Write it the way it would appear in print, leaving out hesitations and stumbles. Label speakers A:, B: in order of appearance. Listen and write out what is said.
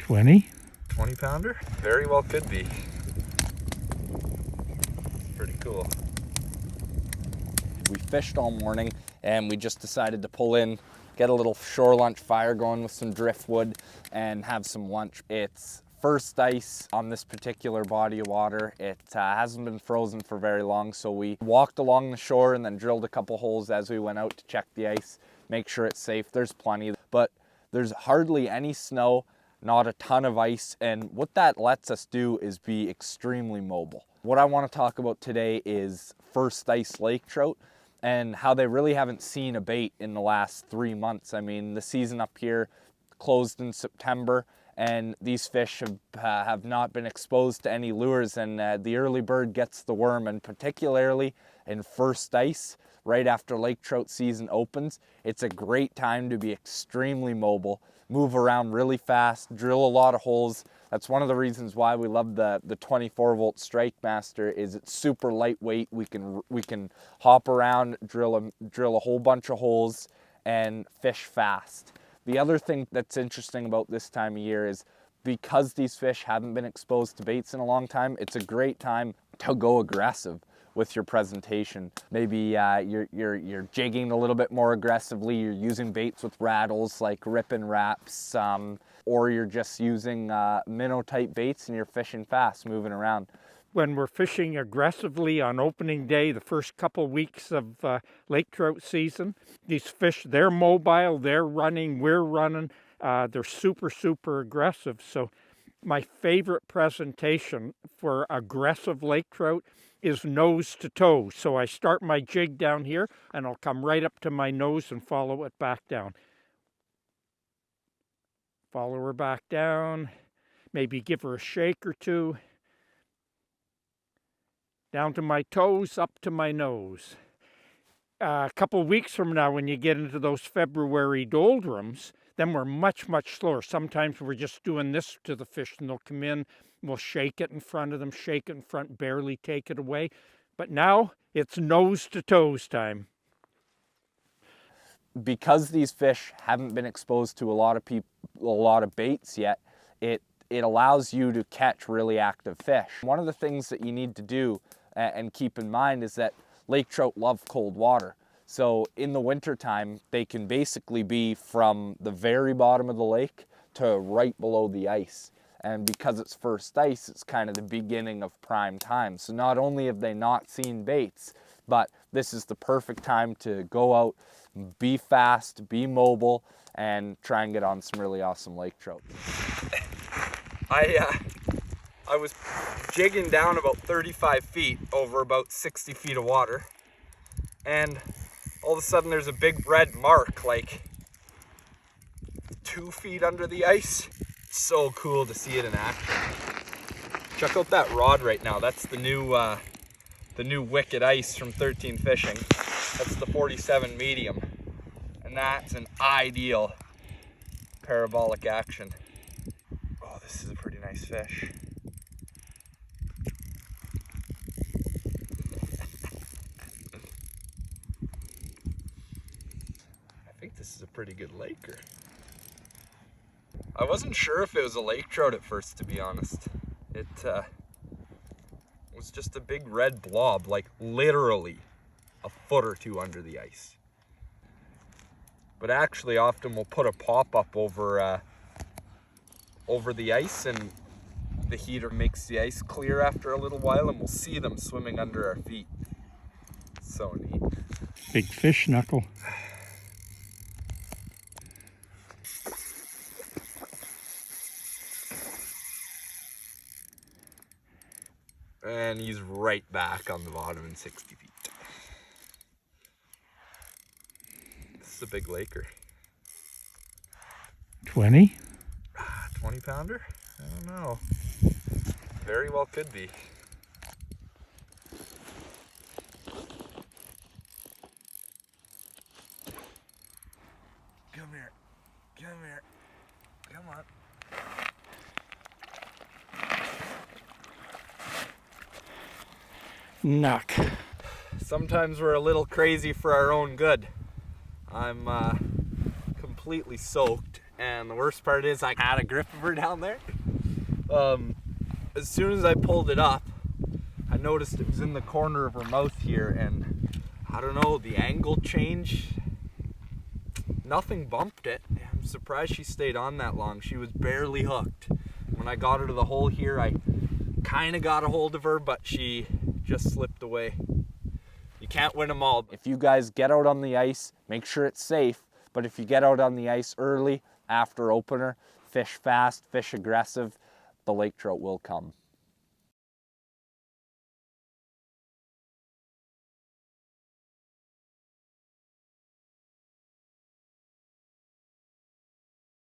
A: 20.
B: 20 pounder? Very well could be. Pretty cool.
C: We fished all morning and we just decided to pull in, get a little shore lunch fire going with some driftwood and have some lunch. It's first ice on this particular body of water. It hasn't been frozen for very long, so we walked along the shore and then drilled a couple holes as we went out to check the ice, make sure it's safe. There's plenty, but there's hardly any snow, not a ton of ice, and what that lets us do is be extremely mobile. What I want to talk about today is first ice lake trout and how they really haven't seen a bait in the last 3 months. I mean, the season up here closed in September, and these fish have not been exposed to any lures, and the early bird gets the worm, and particularly in first ice, right after lake trout season opens, it's a great time to be extremely mobile, move around really fast, drill a lot of holes. That's one of the reasons why we love the 24 volt Strike Master, is it's super lightweight. We can hop around, drill a whole bunch of holes and fish fast. The other thing that's interesting about this time of year is because these fish haven't been exposed to baits in a long time, it's a great time to go aggressive with your presentation. Maybe you're jigging a little bit more aggressively, you're using baits with rattles like Rippin Raps, or you're just using minnow type baits and you're fishing fast, moving around.
A: When we're fishing aggressively on opening day, the first couple weeks of lake trout season, these fish, they're mobile, they're running, we're running, they're super, super aggressive. So my favorite presentation for aggressive lake trout is nose to toes. So I start my jig down here and I'll come right up to my nose and follow it back down. Follow her back down, maybe give her a shake or two. Down to my toes, up to my nose. A couple weeks from now, when you get into those February doldrums, then we're much, much slower. Sometimes we're just doing this to the fish and they'll come in, we'll shake it in front of them, shake it in front, barely take it away. But now it's nose to toes time.
C: Because these fish haven't been exposed to a lot of baits yet, it allows you to catch really active fish. One of the things that you need to do and keep in mind is that lake trout love cold water. So in the wintertime, they can basically be from the very bottom of the lake to right below the ice. And because it's first ice, it's kind of the beginning of prime time. So not only have they not seen baits, but this is the perfect time to go out, be fast, be mobile, and try and get on some really awesome lake trout.
B: I was jigging down about 35 feet over about 60 feet of water, and all of a sudden there's a big red mark like 2 feet under the ice. It's so cool to see it in action. Check out that rod right now. That's the new Wicked Ice from 13 Fishing. That's the 47 medium, and that's an ideal parabolic action. Oh, this is a pretty nice fish. I think this is a pretty good laker. I wasn't sure if it was a lake trout at first, to be honest. It was just a big red blob, like literally a foot or two under the ice. But actually, often we'll put a pop-up over the ice, and the heater makes the ice clear after a little while, and we'll see them swimming under our feet. So neat.
A: Big fish knuckle.
B: And he's right back on the bottom in 60 feet. This is a big laker.
A: 20.
B: 20 pounder? I don't know. Very well could be. Come here. Come here. Come on.
A: Knock.
B: Sometimes we're a little crazy for our own good. I'm completely soaked and the worst part is I had a grip of her down there. As soon as I pulled it up, I noticed it was in the corner of her mouth here, and I don't know, the angle change, nothing bumped it. I'm surprised she stayed on that long. She was barely hooked. When I got her to the hole here, I kind of got a hold of her, but she just slipped away. You can't win them all.
C: If you guys get out on the ice, make sure it's safe. But if you get out on the ice early, after opener, fish fast, fish aggressive, the lake trout will come.